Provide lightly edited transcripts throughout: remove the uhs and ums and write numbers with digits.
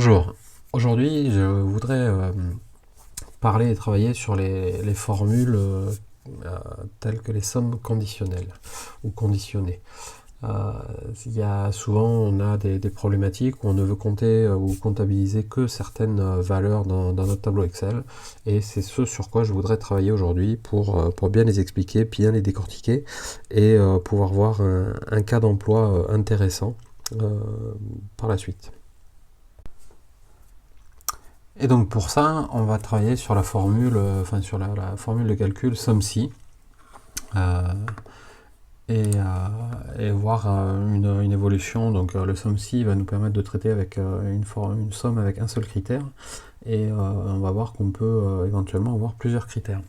Bonjour, aujourd'hui je voudrais parler et travailler sur les formules telles que les sommes conditionnelles ou conditionnées. Euh, il y a souvent on a des problématiques où on ne veut compter ou comptabiliser que certaines valeurs dans notre tableau Excel, et c'est ce sur quoi je voudrais travailler aujourd'hui pour bien les expliquer, bien les décortiquer et pouvoir voir un cas d'emploi intéressant euh, par la suite. Et donc pour ça, on va travailler sur la formule, la formule de calcul SOMSI, euh, et voir une évolution. Donc le SOMSI va nous permettre de traiter avec une somme avec un seul critère, et on va voir qu'on peut éventuellement avoir plusieurs critères.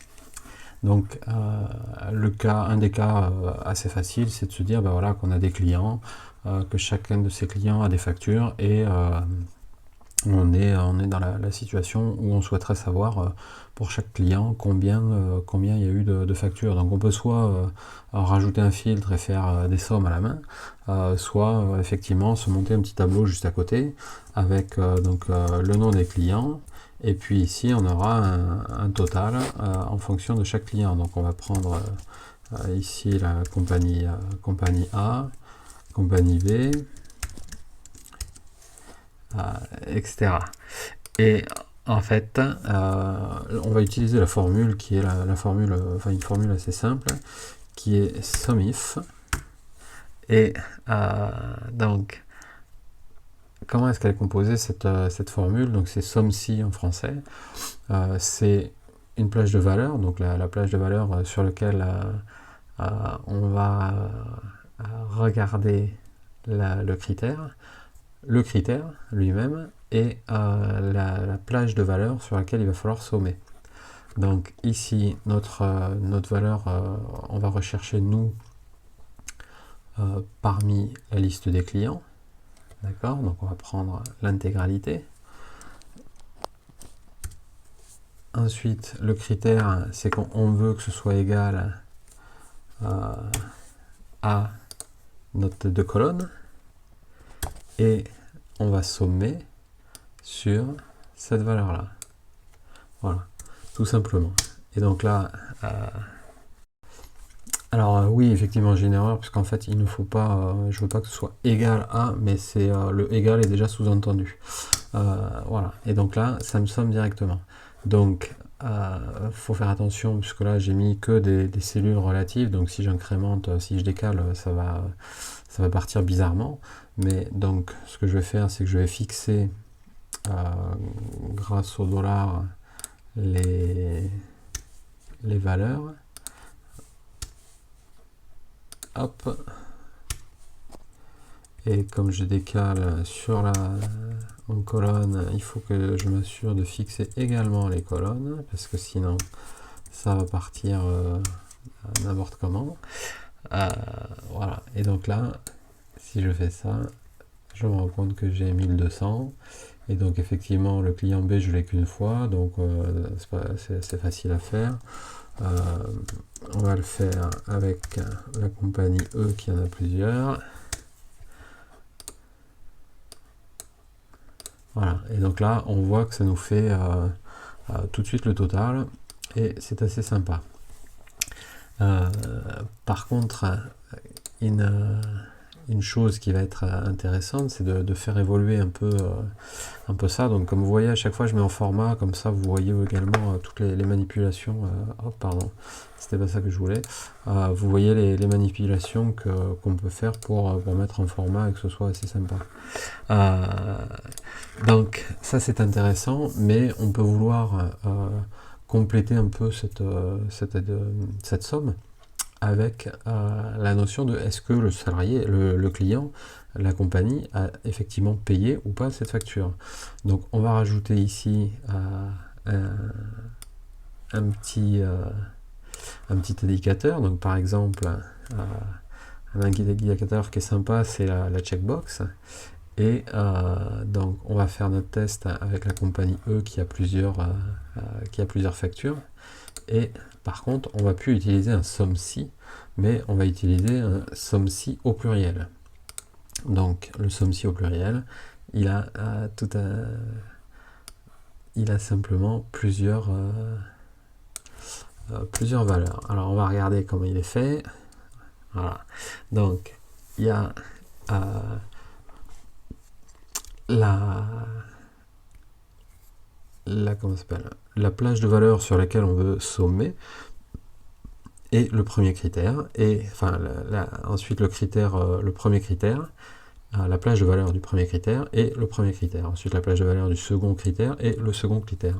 Donc un des cas assez facile, c'est de se dire ben voilà, qu'on a des clients, que chacun de ces clients a des factures, et on est dans la situation où on souhaiterait savoir pour chaque client combien il y a eu de factures. Donc on peut soit rajouter un filtre et faire des sommes à la main, soit effectivement se monter un petit tableau juste à côté avec le nom des clients, et puis ici on aura un total en fonction de chaque client. Donc on va prendre ici la compagnie A, compagnie B, etc. Et en fait, on va utiliser la formule qui est la formule, enfin une formule assez simple, qui est SOMIF. Et donc, comment est-ce qu'elle est composée cette formule? Donc c'est SOMSI en français. C'est une plage de valeur, donc la plage de valeur sur laquelle on va regarder le critère lui-même, et la plage de valeur sur laquelle il va falloir sommer. Donc ici, notre valeur, on va rechercher nous parmi la liste des clients. D'accord? Donc on va prendre l'intégralité. Ensuite, le critère, c'est qu'on veut que ce soit égal à notre deux colonnes, et on va sommer sur cette valeur-là. Voilà, tout simplement. Et donc là, alors oui, effectivement, j'ai une erreur, puisqu'en fait, il ne faut pas, je veux pas que ce soit égal à, mais c'est le égal est déjà sous-entendu. Voilà, et donc là, ça me somme directement. Donc, faut faire attention, puisque là, j'ai mis que des cellules relatives, donc si j'incrémente, si je décale, ça va partir bizarrement. Mais donc, ce que je vais faire, c'est que je vais fixer, grâce au dollar, les valeurs. Hop, et comme je décale en colonne, il faut que je m'assure de fixer également les colonnes, parce que sinon ça va partir n'importe comment. Voilà, et donc là, si je fais ça, je me rends compte que j'ai 1200, et donc effectivement le client B je l'ai qu'une fois, donc c'est facile à faire. On va le faire avec la compagnie E qui en a plusieurs. Voilà, et donc là on voit que ça nous fait tout de suite le total, et c'est assez sympa. Par contre, une chose qui va être intéressante, c'est de faire évoluer un peu ça. Donc comme vous voyez, à chaque fois je mets en format, comme ça vous voyez également toutes les manipulations. Oh pardon, c'était pas ça que je voulais. Vous voyez les manipulations qu'on peut faire pour mettre en format et que ce soit assez sympa. Donc ça c'est intéressant, mais on peut vouloir compléter un peu cette somme avec la notion de est-ce que le salarié, le client, la compagnie a effectivement payé ou pas cette facture. Donc on va rajouter ici un petit indicateur. Donc par exemple, un indicateur qui est sympa, c'est la checkbox. Et donc on va faire notre test avec la compagnie E qui a plusieurs factures. Et par contre, on va plus utiliser un SOMSI, mais on va utiliser un SOMSI au pluriel. Donc le SOMSI au pluriel, il a il a simplement plusieurs valeurs. Alors on va regarder comment il est fait. Voilà. Donc il y a comment ça s'appelle, la plage de valeurs sur laquelle on veut sommer et le premier critère, et enfin ensuite le critère, le premier critère, la plage de valeur du premier critère et le premier critère, ensuite la plage de valeur du second critère et le second critère.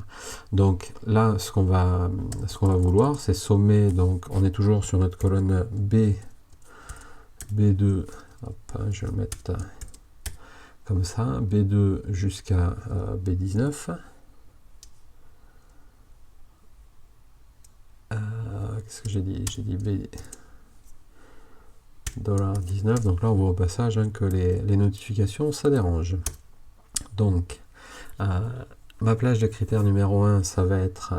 Donc là ce qu'on va vouloir, c'est sommer. Donc on est toujours sur notre colonne B2, hop, je vais le mettre comme ça, B2 jusqu'à B19. Qu'est-ce que j'ai dit? J'ai dit B $19. Donc là on voit au passage que les notifications ça dérange. Donc ma plage de critère numéro 1, ça va être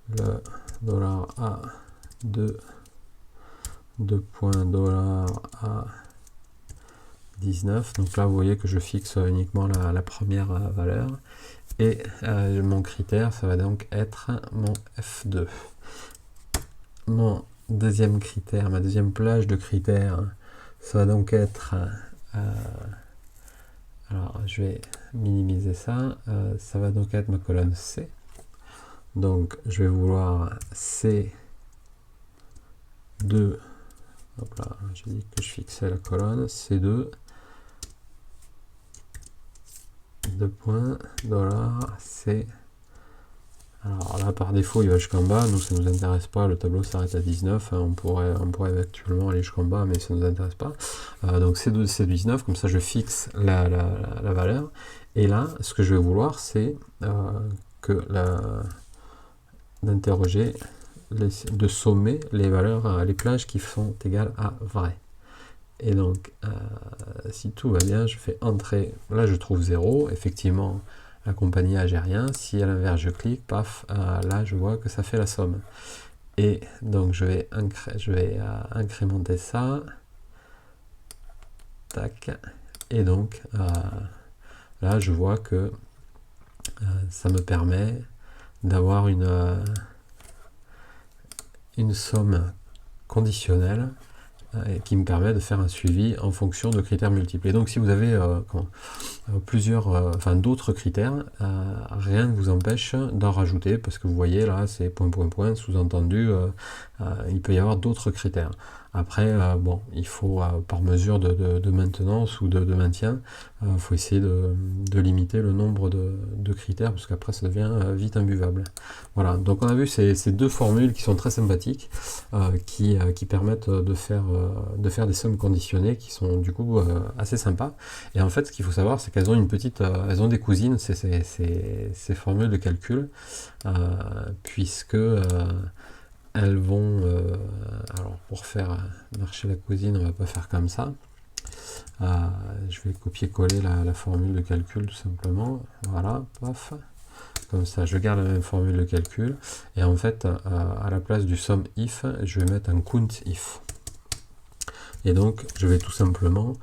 le $A2 $A 19. Donc là vous voyez que je fixe uniquement la première valeur, et mon critère ça va donc être mon F2. Mon deuxième critère, ma deuxième plage de critères, ça va donc être alors je vais minimiser ça, ça va donc être ma colonne C. Donc je vais vouloir C2, hop là, j'ai dit que je fixais la colonne C2 $C. Alors là par défaut il va jusqu'en bas, nous ça nous intéresse pas, le tableau s'arrête à 19, on pourrait actuellement aller jusqu'en bas mais ça nous intéresse pas. Donc C2 C19, comme ça je fixe la valeur, et là ce que je vais vouloir c'est d'interroger, de sommer les valeurs, les plages qui sont égales à vrai. Et donc si tout va bien, je fais entrer, là je trouve 0, effectivement la compagnie A j'ai rien, si à l'inverse je clique, paf, là je vois que ça fait la somme. Et donc je vais incrémenter ça, tac, et donc là je vois que ça me permet d'avoir une somme conditionnelle qui me permet de faire un suivi en fonction de critères multiples. Et donc si vous avez d'autres critères, rien ne vous empêche d'en rajouter, parce que vous voyez là c'est point, sous-entendu il peut y avoir d'autres critères. Après bon, il faut par mesure de maintenance ou de maintien, faut essayer de limiter le nombre de critères, parce qu'après ça devient vite imbuvable. Voilà, donc on a vu ces deux formules qui sont très sympathiques, qui permettent de faire des sommes conditionnées qui sont du coup assez sympas. Et en fait ce qu'il faut savoir, c'est qu'elles ont elles ont des cousines, ces formules de calcul, puisque elles vont alors pour faire marcher la cousine, on va pas faire comme ça, je vais copier-coller la formule de calcul tout simplement, voilà, paf, comme ça je garde la même formule de calcul, et en fait à la place du sum if, je vais mettre un count if, et donc je vais tout simplement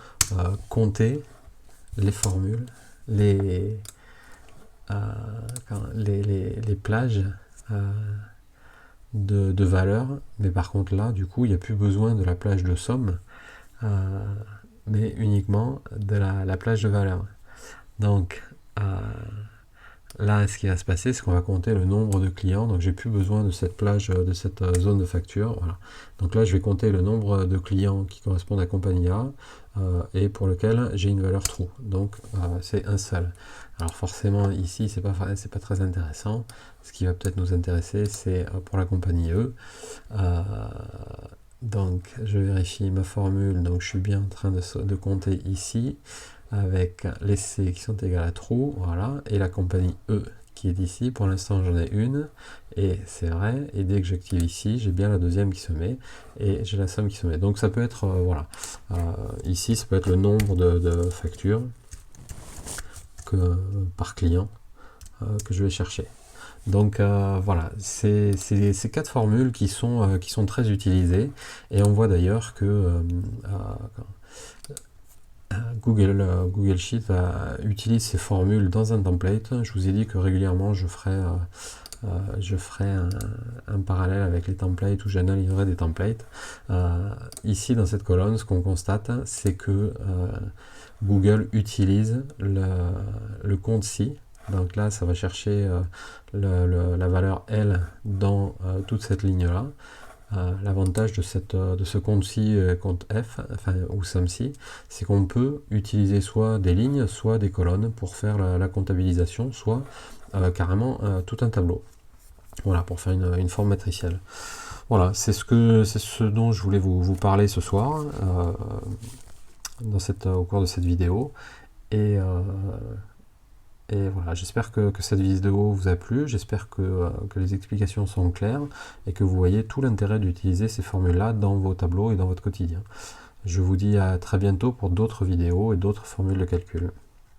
compter les formules, les plages de valeurs, mais par contre là du coup il n'y a plus besoin de la plage de somme, mais uniquement de la plage de valeurs. Donc là ce qui va se passer, c'est qu'on va compter le nombre de clients, donc j'ai plus besoin de cette plage, de cette zone de facture, voilà. Donc là je vais compter le nombre de clients qui correspondent à compagnie A, et pour lequel j'ai une valeur true, donc c'est un seul. Alors forcément ici c'est pas très intéressant, ce qui va peut-être nous intéresser c'est pour la compagnie E. Donc je vérifie ma formule, donc je suis bien en train de compter ici avec les C qui sont égales à true, voilà, et la compagnie E qui est ici, pour l'instant j'en ai une, et c'est vrai, et dès que j'active ici, j'ai bien la deuxième qui se met, et j'ai la somme qui se met. Donc ça peut être, voilà, ici ça peut être le nombre de factures par client que je vais chercher. Donc voilà, c'est ces quatre formules qui sont très utilisées, et on voit d'ailleurs que Google Sheet utilise ces formules dans un template. Je vous ai dit que régulièrement je ferai un parallèle avec les templates où j'analyserai des templates. Ici dans cette colonne, ce qu'on constate, c'est que Google utilise le compte ci. Donc là, ça va chercher la valeur L dans toute cette ligne-là. L'avantage de ce compte-ci, compte F, enfin, ou SUMC, c'est qu'on peut utiliser soit des lignes, soit des colonnes pour faire la comptabilisation, soit carrément tout un tableau. Voilà, pour faire une forme matricielle. Voilà, c'est ce dont je voulais vous parler ce soir, au cours de cette vidéo. Et voilà, j'espère que cette vidéo vous a plu, j'espère que les explications sont claires et que vous voyez tout l'intérêt d'utiliser ces formules-là dans vos tableaux et dans votre quotidien. Je vous dis à très bientôt pour d'autres vidéos et d'autres formules de calcul.